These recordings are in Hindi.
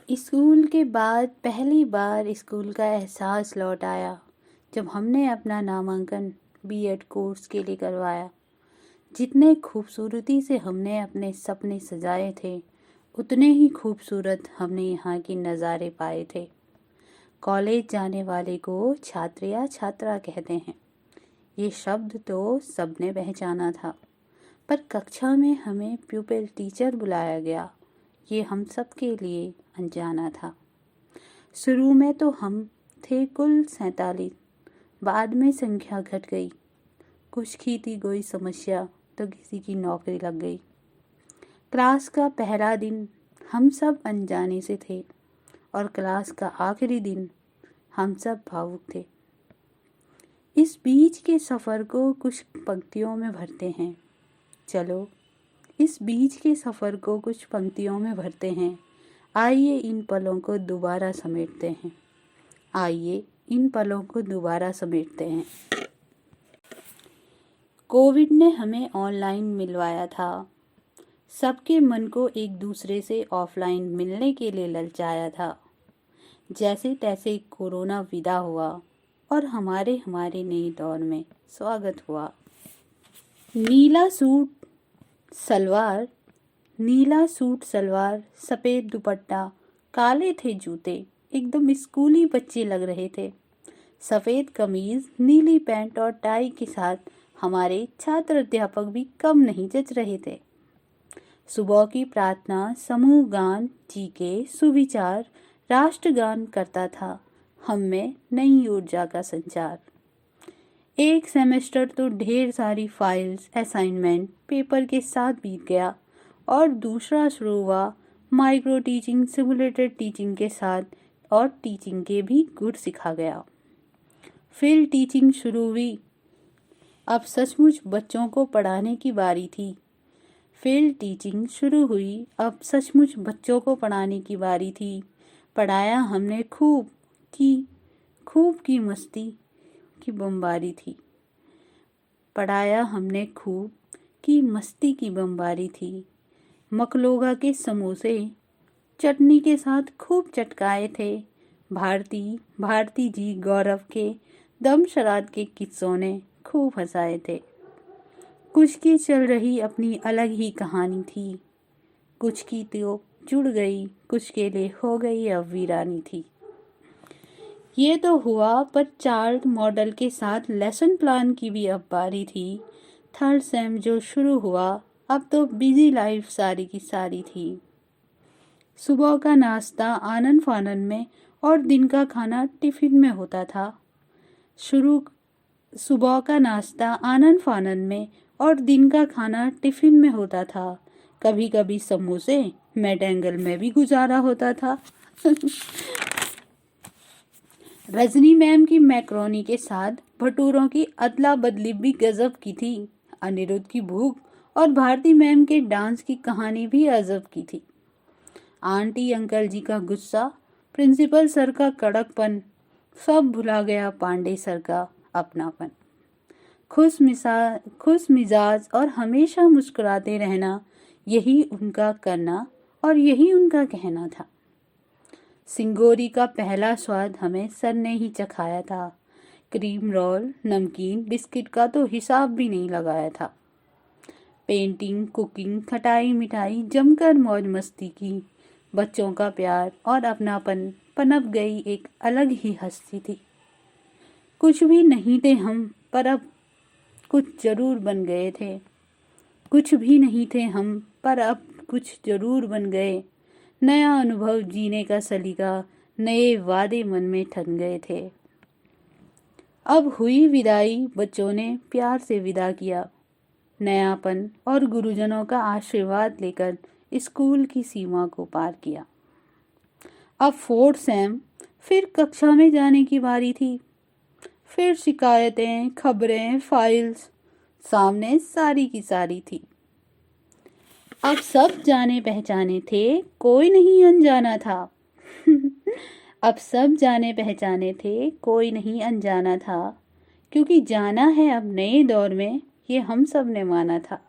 स्कूल के बाद पहली बार स्कूल का एहसास लौट आया जब हमने अपना नामांकन बीएड कोर्स के लिए करवाया। जितने खूबसूरती से हमने अपने सपने सजाए थे, उतने ही खूबसूरत हमने यहाँ के नज़ारे पाए थे। कॉलेज जाने वाले को छात्र या छात्रा कहते हैं, ये शब्द तो सबने पहचाना था, पर कक्षा में हमें प्यूपिल टीचर बुलाया गया, ये हम सब के लिए अनजाना था। शुरू में तो हम थे कुल 47, बाद में संख्या घट गई। कुछ की थी कोई समस्या तो किसी की नौकरी लग गई। क्लास का पहला दिन हम सब अनजाने से थे और क्लास का आखिरी दिन हम सब भावुक थे। इस बीच के सफ़र को कुछ पंक्तियों में भरते हैं। चलो इस बीच के सफ़र को कुछ पंक्तियों में भरते हैं। आइए इन पलों को दोबारा समेटते हैं। आइए इन पलों को दोबारा समेटते हैं। कोविड ने हमें ऑनलाइन मिलवाया था। सबके मन को एक दूसरे से ऑफलाइन मिलने के लिए ललचाया था। जैसे तैसे कोरोना विदा हुआ और हमारे नए दौर में स्वागत हुआ। नीला सूट सलवार, सफ़ेद दुपट्टा, काले थे जूते, एकदम स्कूली बच्चे लग रहे थे। सफ़ेद कमीज़, नीली पैंट और टाई के साथ हमारे छात्र अध्यापक भी कम नहीं जच रहे थे। सुबह की प्रार्थना, समूह गान, जीके, सुविचार, राष्ट्रगान करता था हम में नई ऊर्जा का संचार। एक सेमेस्टर तो ढेर सारी फाइल्स, असाइनमेंट, पेपर के साथ बीत गया और दूसरा शुरू हुआ माइक्रो टीचिंग, सिमुलेटेड टीचिंग के साथ, और टीचिंग के भी गुर सिखा गया। फिर टीचिंग शुरू हुई। अब सचमुच बच्चों को पढ़ाने की बारी थी। पढ़ाया हमने खूब की मस्ती की बमबारी थी। मकलोगा के समोसे चटनी के साथ खूब चटकाए थे। भारती जी गौरव के दम शराद के किस्सों ने खूब हंसाए थे। कुछ की चल रही अपनी अलग ही कहानी थी। कुछ की तो जुड़ गई, कुछ के लिए हो गई अब वीरानी थी। ये तो हुआ, पर चार्ट मॉडल के साथ लेसन प्लान की भी अब बारी थी। थर्ड सेम जो शुरू हुआ, अब तो बिजी लाइफ सारी की सारी थी। सुबह का नाश्ता आनन फानन में और दिन का खाना टिफिन में होता था। कभी कभी समोसे मैटेंगल में भी गुजारा होता था। रजनी मैम की मैक्रोनी के साथ भटूरों की अदला बदली भी गजब की थी। अनिरुद्ध की भूख और भारती मैम के डांस की कहानी भी अजब की थी। आंटी अंकल जी का गुस्सा, प्रिंसिपल सर का कड़कपन, सब भुला गया पांडे सर का अपनापन। खुश मिजाज और हमेशा मुस्कुराते रहना, यही उनका करना और यही उनका कहना था। सिंगोरी का पहला स्वाद हमें सर ने ही चखाया था। क्रीम रोल, नमकीन, बिस्किट का तो हिसाब भी नहीं लगाया था। पेंटिंग, कुकिंग, खटाई मिठाई, जमकर मौज मस्ती की। बच्चों का प्यार और अपनापन पनप गई एक अलग ही हस्ती थी। कुछ भी नहीं थे हम, पर अब कुछ जरूर बन गए थे। कुछ जरूर बन गए। नया अनुभव जीने का सलीका, नए वादे मन में ठन गए थे। अब हुई विदाई, बच्चों ने प्यार से विदा किया। नयापन और गुरुजनों का आशीर्वाद लेकर स्कूल की सीमा को पार किया। अब फोर्थ सेम, फिर कक्षा में जाने की बारी थी। फिर शिकायतें, खबरें, फाइल्स सामने सारी की सारी थी। अब सब जाने पहचाने थे, कोई नहीं अनजाना था। क्योंकि जाना है अब नए दौर में, ये हम सब ने माना था।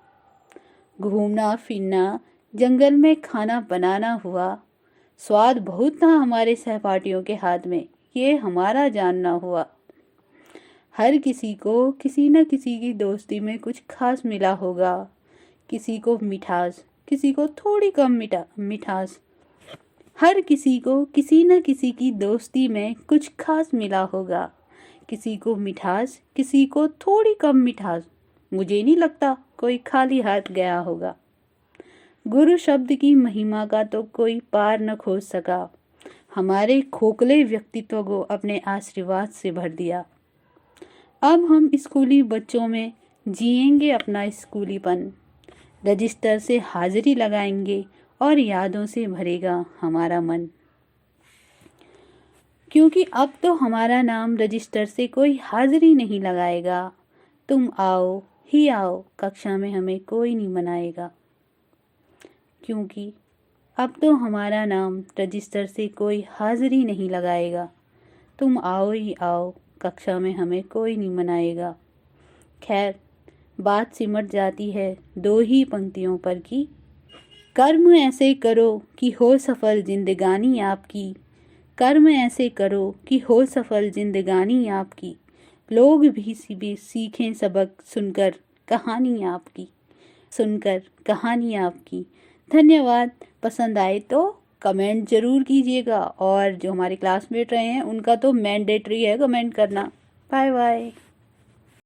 घूमना फिरना, जंगल में खाना बनाना हुआ, स्वाद बहुत था हमारे सहपाठियों के हाथ में, ये हमारा जानना हुआ। हर किसी को किसी न किसी की दोस्ती में कुछ खास मिला होगा, किसी को मिठास, किसी को थोड़ी कम मिठास। हर किसी को किसी न किसी की दोस्ती में कुछ खास मिला होगा, किसी को मिठास, किसी को थोड़ी कम मिठास। मुझे नहीं लगता कोई खाली हाथ गया होगा। गुरु शब्द की महिमा का तो कोई पार न खोज सका, हमारे खोखले व्यक्तित्व को अपने आशीर्वाद से भर दिया। अब हम स्कूली बच्चों में जिएंगे अपना स्कूलीपन, रजिस्टर से हाजिरी लगाएंगे और यादों से भरेगा हमारा मन। क्योंकि अब तो हमारा नाम रजिस्टर से कोई हाजिरी नहीं लगाएगा। तुम आओ ही आओ, कक्षा में हमें कोई नहीं मनाएगा। क्योंकि अब तो हमारा नाम रजिस्टर से कोई हाजिरी नहीं लगाएगा। तुम आओ ही आओ, कक्षा में हमें कोई नहीं मनाएगा। खैर, बात सिमट जाती है दो ही पंक्तियों पर कि कर्म ऐसे करो कि हो सफल जिंदगानी आपकी। कर्म ऐसे करो कि हो सफल जिंदगानी आपकी। लोग भी सीखें सबक सुनकर कहानी आपकी। धन्यवाद। पसंद आए तो कमेंट ज़रूर कीजिएगा, और जो हमारे क्लासमेट रहे हैं उनका तो मैंडेटरी है कमेंट करना। Bye bye.